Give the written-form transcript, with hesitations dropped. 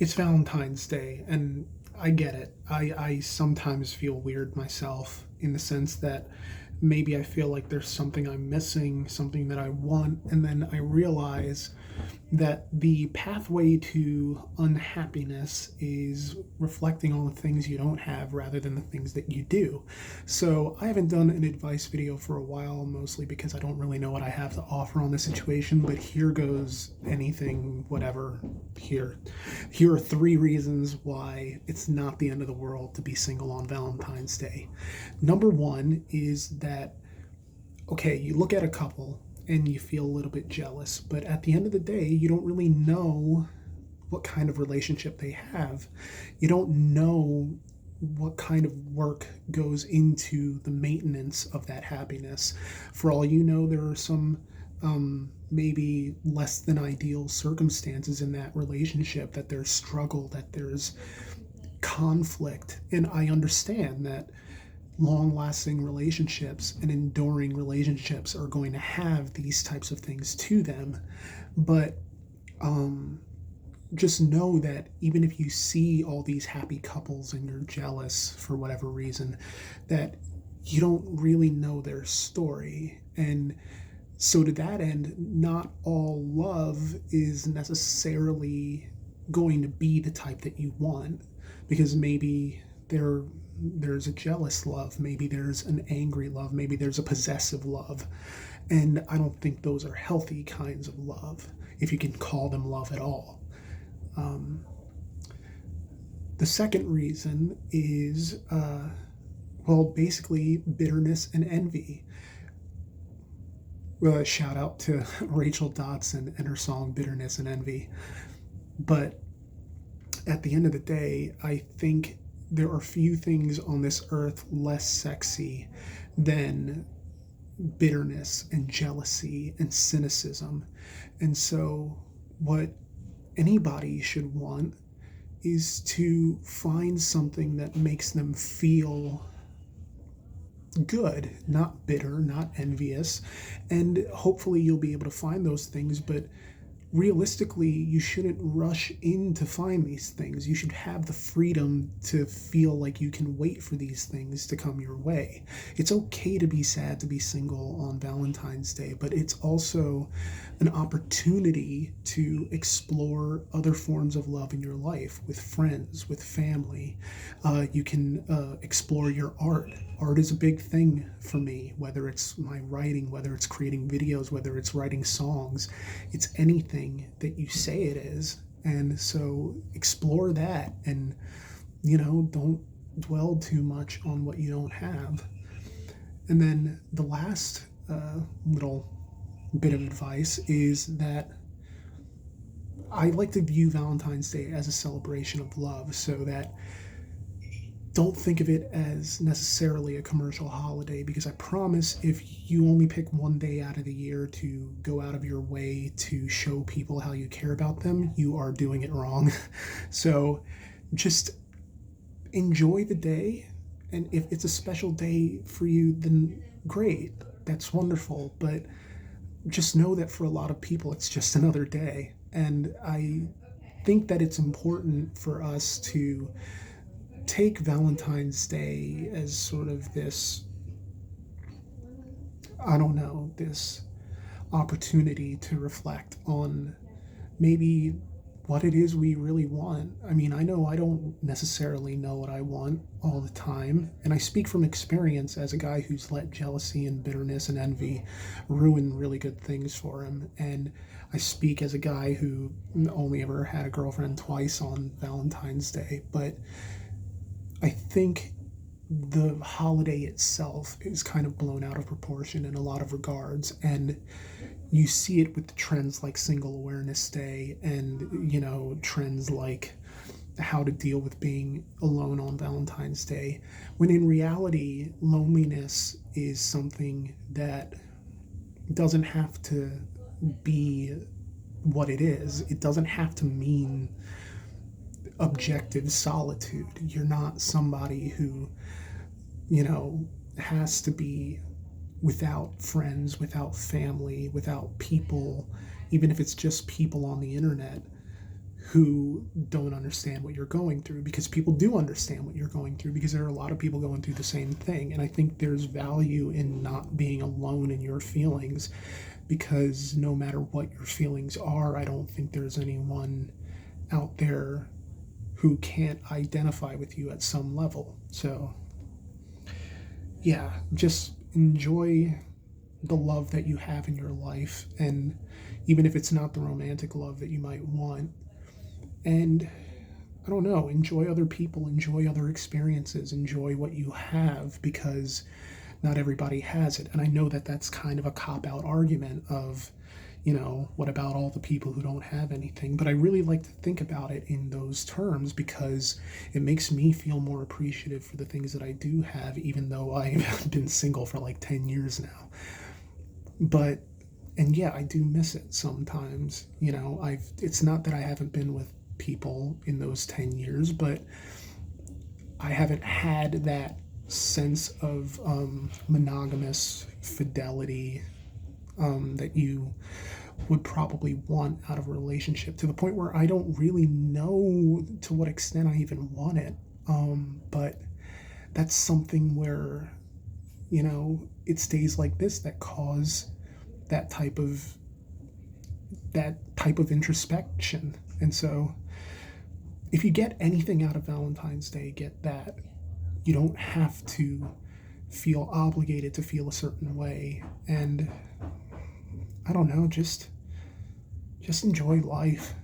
It's Valentine's Day, and I get it. I sometimes feel weird myself in the sense that maybe I feel like there's something I'm missing, something that I want, and then I realize that the pathway to unhappiness is reflecting on the things you don't have rather than the things that you do. So I haven't done an advice video for a while, mostly because I don't really know what I have to offer on the situation, but here goes anything, whatever, here. Here are 3 reasons why it's not the end of the world to be single on Valentine's Day. Number one is that, okay, you look at a couple and you feel a little bit jealous, but at the end of the day, you don't really know what kind of relationship they have. You don't know what kind of work goes into the maintenance of that happiness. For all you know, there are some maybe less than ideal circumstances in that relationship, that there's struggle, that there's conflict. And I understand that long lasting relationships and enduring relationships are going to have these types of things to them. But just know that even if you see all these happy couples and you're jealous for whatever reason, that you don't really know their story. And so, to that end, not all love is necessarily going to be the type that you want, because maybe there's a jealous love, maybe there's an angry love, maybe there's a possessive love. And I don't think those are healthy kinds of love, if you can call them love at all. The second reason is, basically bitterness and envy. Well, shout out to Rachel Dotson and her song Bitterness and Envy. But at the end of the day, I think there are few things on this earth less sexy than bitterness and jealousy and cynicism. And so, what anybody should want is to find something that makes them feel good, not bitter, not envious. And hopefully, you'll be able to find those things, but realistically, you shouldn't rush in to find these things. You should have the freedom to feel like you can wait for these things to come your way. It's okay to be sad to be single on Valentine's Day, but it's also an opportunity to explore other forms of love in your life with friends, with family. You can explore your art. Art is a big thing for me, whether it's my writing, whether it's creating videos, whether it's writing songs. It's anything that you say it is. And so explore that, and, don't dwell too much on what you don't have. And then the last little bit of advice is that I like to view Valentine's Day as a celebration of love, so that don't think of it as necessarily a commercial holiday, because I promise if you only pick one day out of the year to go out of your way to show people how you care about them, you are doing it wrong. So just enjoy the day. And if it's a special day for you, then great. That's wonderful. But just know that for a lot of people, it's just another day. And I think that it's important for us to take Valentine's Day as sort of this, I don't know, this opportunity to reflect on maybe what it is we really want. I mean, I know I don't necessarily know what I want all the time, and I speak from experience as a guy who's let jealousy and bitterness and envy ruin really good things for him. And I speak as a guy who only ever had a girlfriend twice on Valentine's Day. But I think the holiday itself is kind of blown out of proportion in a lot of regards. And you see it with the trends like Single Awareness Day, and, trends like how to deal with being alone on Valentine's Day, when in reality, loneliness is something that doesn't have to be what it is. It doesn't have to mean objective solitude. You're not somebody who, has to be without friends, without family, without people, even if it's just people on the internet who don't understand what you're going through, because people do understand what you're going through, because there are a lot of people going through the same thing. And I think there's value in not being alone in your feelings, because no matter what your feelings are, I don't think there's anyone out there who can't identify with you at some level. So, yeah, just enjoy the love that you have in your life, and even if it's not the romantic love that you might want. And I don't know, enjoy other people, enjoy other experiences, enjoy what you have, because not everybody has it. And I know that that's kind of a cop out argument of, what about all the people who don't have anything? But I really like to think about it in those terms, because it makes me feel more appreciative for the things that I do have, even though I've been single for like 10 years now. But, and yeah, I do miss it sometimes. It's not that I haven't been with people in those 10 years, but I haven't had that sense of monogamous fidelity that you would probably want out of a relationship, to the point where I don't really know to what extent I even want it. But that's something where, it's days like this that cause that type of introspection. And so if you get anything out of Valentine's Day, get that. You don't have to feel obligated to feel a certain way. And I don't know, just enjoy life.